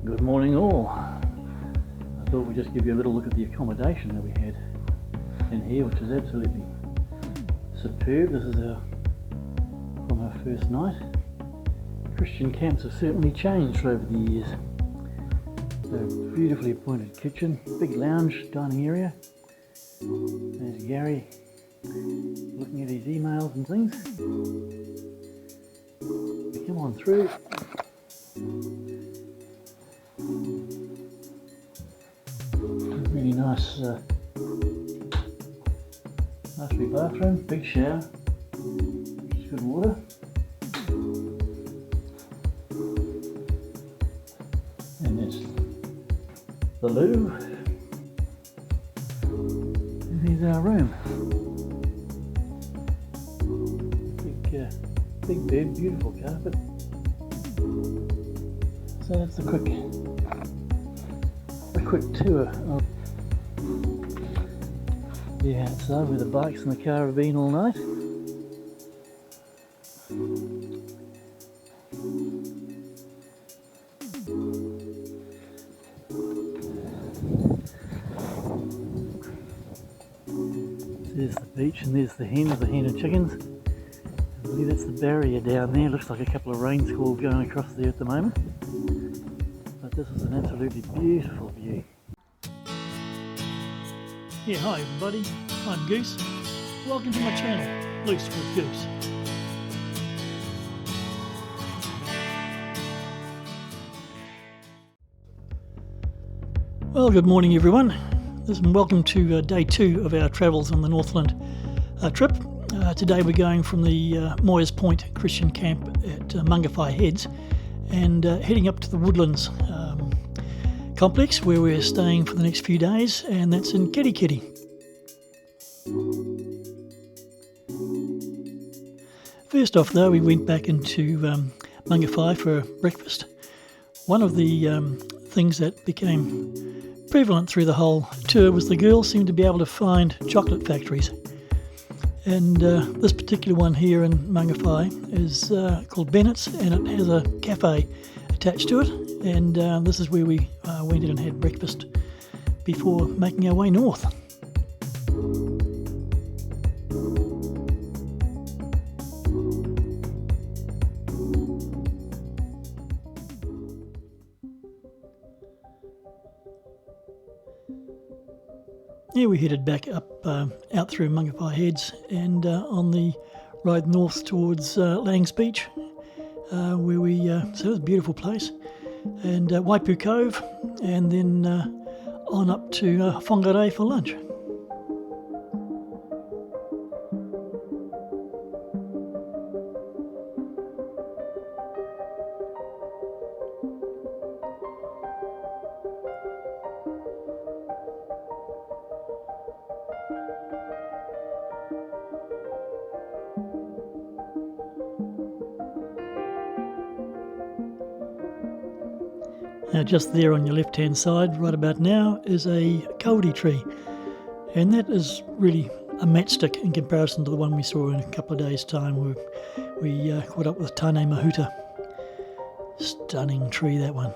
Good morning all. I thought we'd just give you a little look at the accommodation that we had in here, which is absolutely superb. This is from our first night. Christian camps have certainly changed over the years. So beautifully appointed kitchen, big lounge, dining area. There's Gary looking at his emails and things. We come on through. Really nice big bathroom, big shower, good water. And there's the loo. And here's our room. Big bed, beautiful carpet. So that's a quick tour of the outside where the bikes and the car have been all night. There's the beach and there's the hen and chickens. I believe that's the barrier down there. Looks like a couple of rain squalls going across there at the moment. But this is an absolutely beautiful view. Yeah, hi everybody, I'm Goose. Welcome to my channel, Loose with Goose. Well, good morning everyone. Welcome to day 2 of our travels on the Northland trip. Today we're going from the Moyers Point Christian Camp at Mungawhai Heads and heading up to the Woodlands complex where we're staying for the next few days, and that's in Kirikiri. First off though, we went back into Mungawhai for breakfast. One of the things that became prevalent through the whole tour was the girls seemed to be able to find chocolate factories. And this particular one here in Mungawhai is called Bennett's, and it has a cafe attached to it, and this is where we went in and had breakfast before making our way north. Yeah, we headed back up out through Mungawhai Heads and on the road north towards Langs Beach, where we so it was a beautiful place, and Waipu Cove, and then on up to Whangarei for lunch. Now just there on your left hand side right about now is a kauri tree, and that is really a matchstick in comparison to the one we saw in a couple of days time where we caught up with Tane Mahuta. Stunning tree, that one.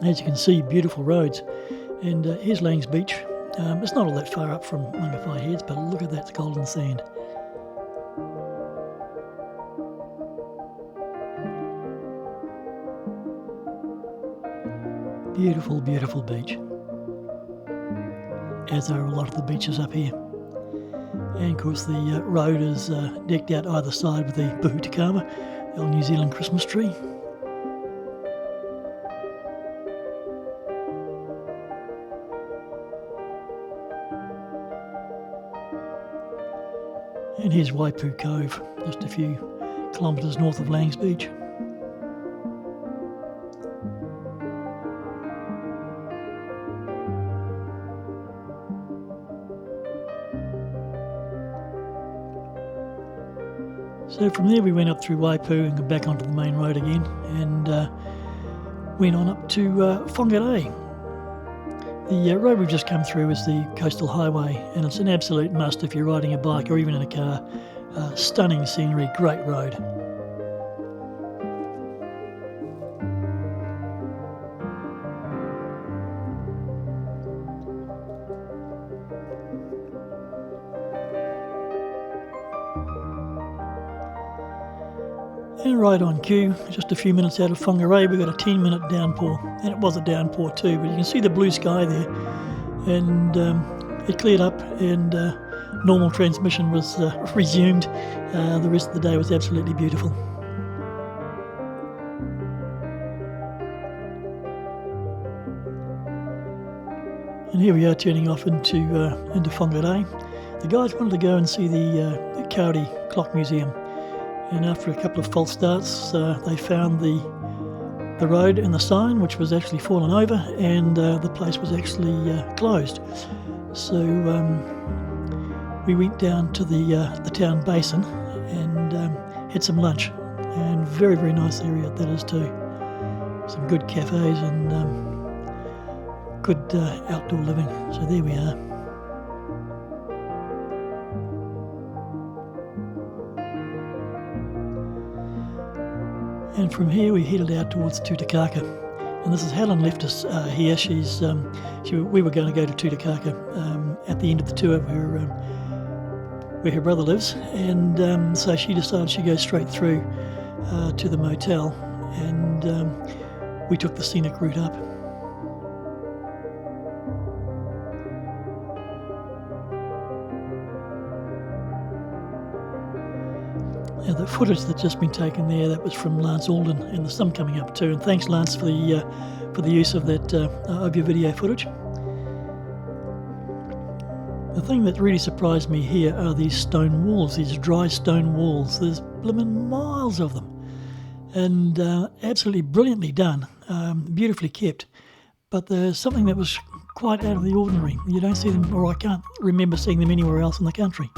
As you can see, beautiful roads, and here's Langs Beach. It's not all that far up from Mungawhai Heads, but look at that golden sand. Beautiful, beautiful beach, as are a lot of the beaches up here. And of course the road is decked out either side with the Puhutakama, the old New Zealand Christmas tree. And here's Waipu Cove, just a few kilometres north of Langs Beach. So So from there we went up through Waipu and got back onto the main road again, and went on up to Whangarei. The road we've just come through is the coastal highway, and it's an absolute must if you're riding a bike or even in a car. Stunning scenery, great road. And right on cue, just a few minutes out of Whangarei, we got a 10-minute downpour, and it was a downpour too, but you can see the blue sky there, and it cleared up, and normal transmission was resumed. The rest of the day was absolutely beautiful. And here we are turning off into Whangarei. The guys wanted to go and see the Kauri Clock Museum. And after a couple of false starts, they found the road and the sign, which was actually fallen over, and the place was actually closed. So we went down to the town basin and had some lunch, and very, very nice area that is too. Some good cafes and good outdoor living. So there we are. And from here we headed out towards Tutakaka, and this is Helen left us here. We were going to go to Tutakaka at the end of the tour where her brother lives, and so she decided she'd go straight through to the motel, and we took the scenic route up. Now, the footage that's just been taken there, that was from Lance Alden, and there's some coming up too. And thanks, Lance, for the use of that of your video footage. The thing that really surprised me here are these stone walls, these dry stone walls. There's blimmin' miles of them, and absolutely brilliantly done, beautifully kept. But there's something that was quite out of the ordinary. You don't see them, or I can't remember seeing them anywhere else in the country.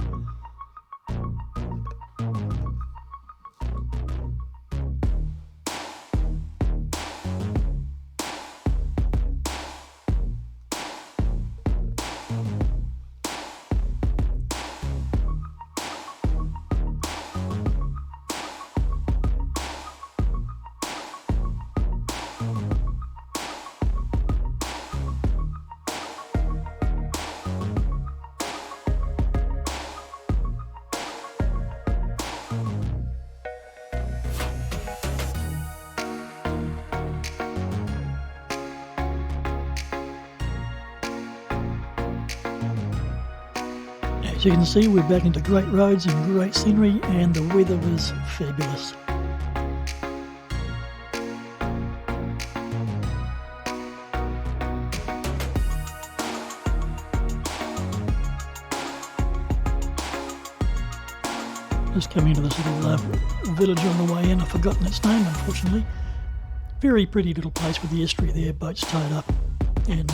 As you can see, we're back into great roads and great scenery, and the weather was fabulous. Just coming into this little village on the way in. I've forgotten its name, unfortunately. Very pretty little place with the estuary there, boats tied up, and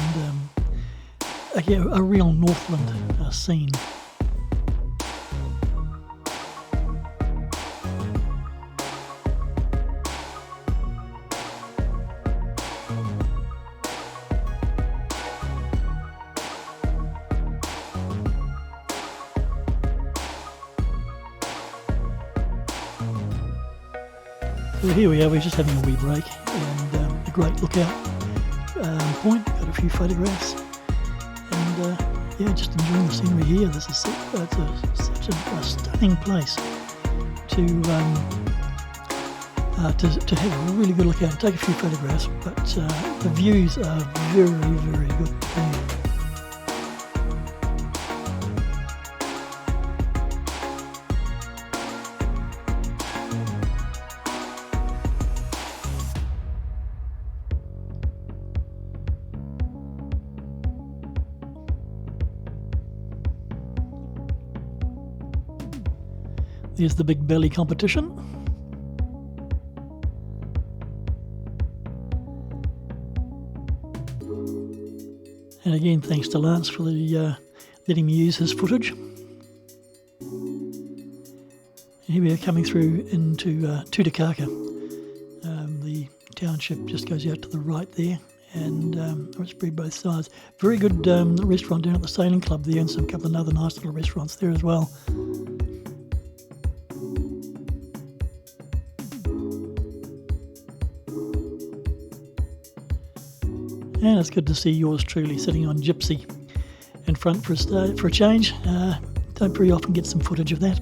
a real Northland scene. So here we are, we're just having a wee break, and a great lookout point, got a few photographs, and yeah, just enjoying the scenery here. This is such a stunning place to have a really good look at and take a few photographs, but the views are very, very good there. There's the big belly competition. And again, thanks to Lance for the letting me use his footage. here we are coming through into Tutakaka. The township just goes out to the right there, and it's pretty both sides. Very good restaurant down at the Sailing Club there, and some couple of other nice little restaurants there as well. And it's good to see yours truly sitting on Gypsy in front for a change. Don't very often get some footage of that.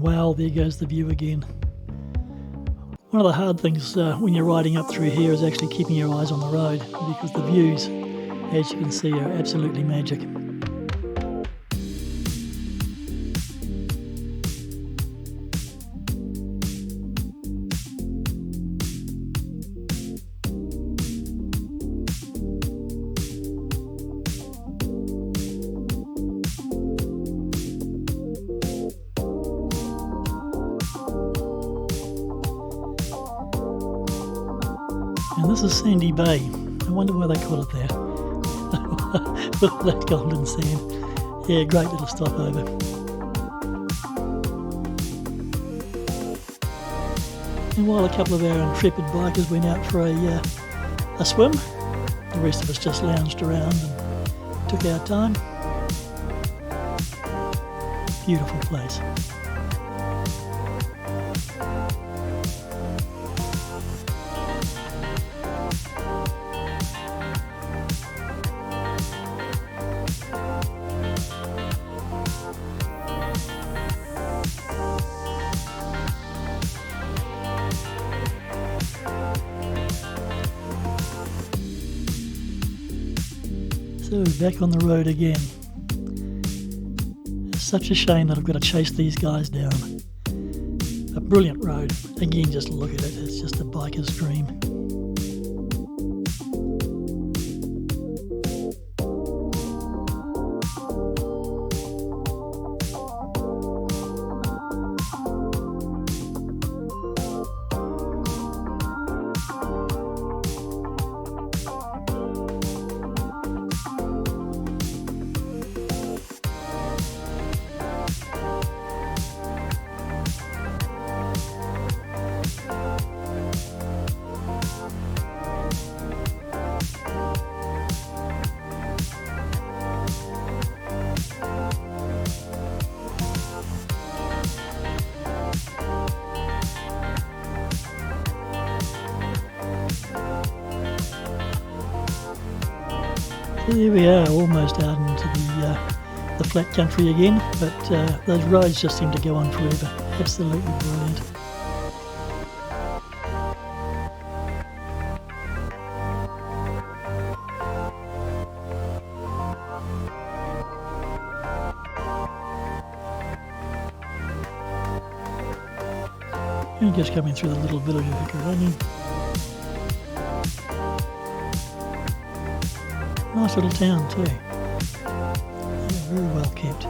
Wow, there goes the view again. One of the hard things when you're riding up through here is actually keeping your eyes on the road, because the views, as you can see, are absolutely magic. And this is Sandy Bay. I wonder why they call it that. With that golden sand. Yeah, great little stopover. And while a couple of our intrepid bikers went out for a swim, the rest of us just lounged around and took our time. Beautiful place. So back on the road again. It's such a shame that I've got to chase these guys down. A brilliant road. Again, just look at it. It's just a biker's dream. So there we are, almost out into the flat country again, but those roads just seem to go on forever. Absolutely brilliant. And just coming through the little village of Hikarani. Nice little town too. Yeah, very well kept.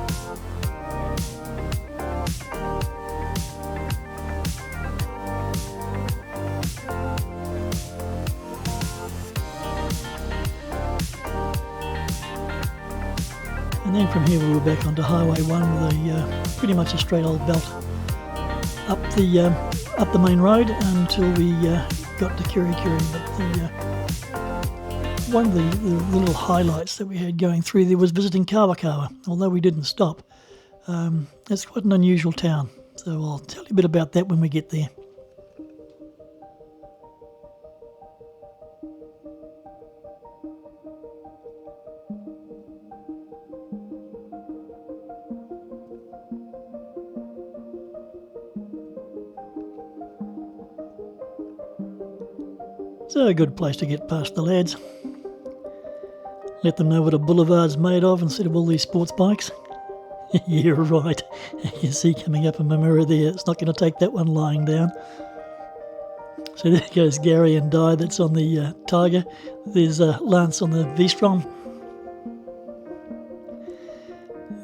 And then from here we were back onto Highway 1 with pretty much a straight old belt up the main road until we got to Kirikiri. But one of the little highlights that we had going through there was visiting Kawakawa, although we didn't stop. It's quite an unusual town, so I'll tell you a bit about that when we get there. So a good place to get past the lads. Let them know what a boulevard's made of instead of all these sports bikes. Yeah, right. You see coming up in my mirror there, it's not going to take that one lying down. So there goes Gary and Di, that's on the Tiger. There's Lance on the V-Strom.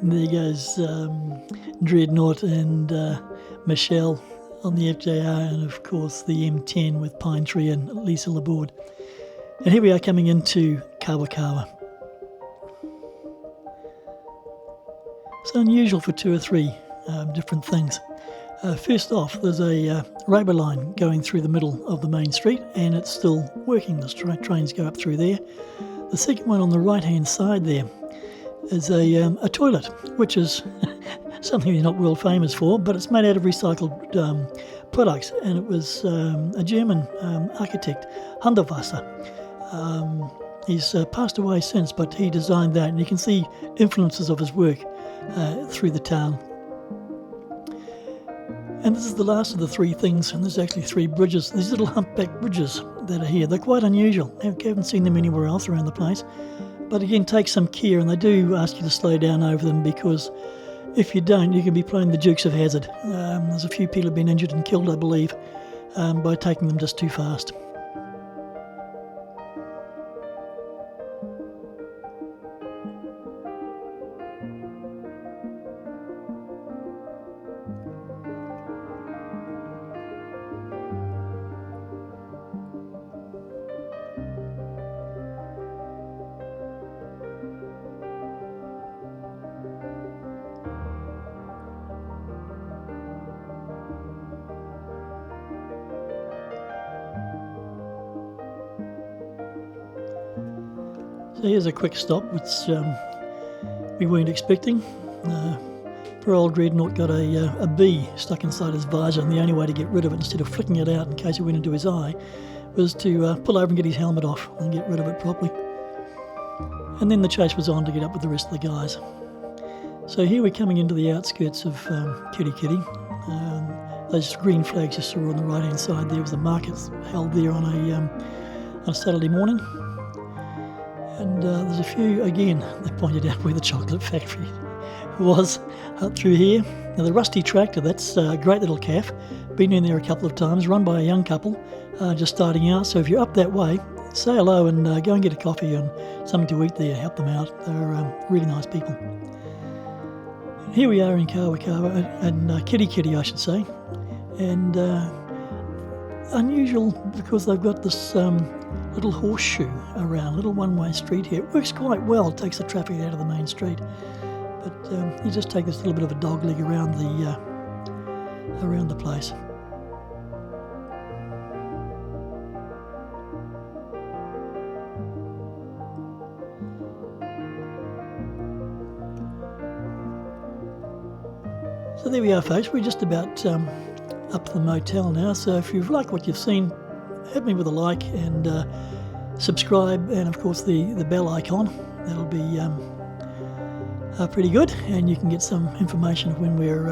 And there goes Dreadnought and Michelle on the FJR, and of course the M10 with Pine Tree and Lisa Laborde. And here we are coming into Kawakawa. It's unusual for two or three different things. First off, there's a railway line going through the middle of the main street, and it's still working. The trains go up through there. The second one on the right-hand side there is a toilet, which is something they're not world famous for, but it's made out of recycled products, and it was a German architect, Hundertwasser. He's passed away since, but he designed that, and you can see influences of his work through the town. And this is the last of the three things, and there's actually three bridges, these little humpback bridges that are here. They're quite unusual. I haven't seen them anywhere else around the place. But again, take some care, and they do ask you to slow down over them, because if you don't, you can be playing the Dukes of Hazzard. There's a few people have been injured and killed, I believe, by taking them just too fast. So here's a quick stop, which we weren't expecting. Poor old Dreadnought got a bee stuck inside his visor, and the only way to get rid of it, instead of flicking it out in case it went into his eye, was to pull over and get his helmet off and get rid of it properly. And then the chase was on to get up with the rest of the guys. So here we're coming into the outskirts of Kitty. Those green flags you saw on the right hand side there was the markets held there on a Saturday morning. And there's a few, again, they pointed out where the chocolate factory was up through here. Now the Rusty Tractor, that's a great little cafe. Been in there a couple of times, run by a young couple just starting out. So if you're up that way, say hello and go and get a coffee and something to eat there, help them out. They're really nice people. Here we are in Kawakawa, and Kitty I should say. And unusual because they've got this little horseshoe around, little one-way street here. It works quite well, it takes the traffic out of the main street. But you just take this little bit of a dog leg around the place. So there we are, folks. We're just about up to the motel now. So if you've liked what you've seen, hit me with a like and subscribe, and of course the bell icon. That'll be pretty good, and you can get some information of when we've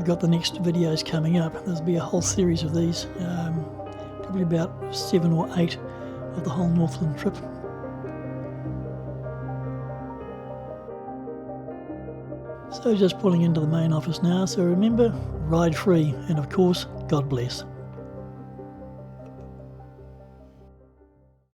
got the next videos coming up. There'll be a whole series of these, probably about 7 or 8 of the whole Northland trip. So just pulling into the main office now, so remember, ride free, and of course, God bless.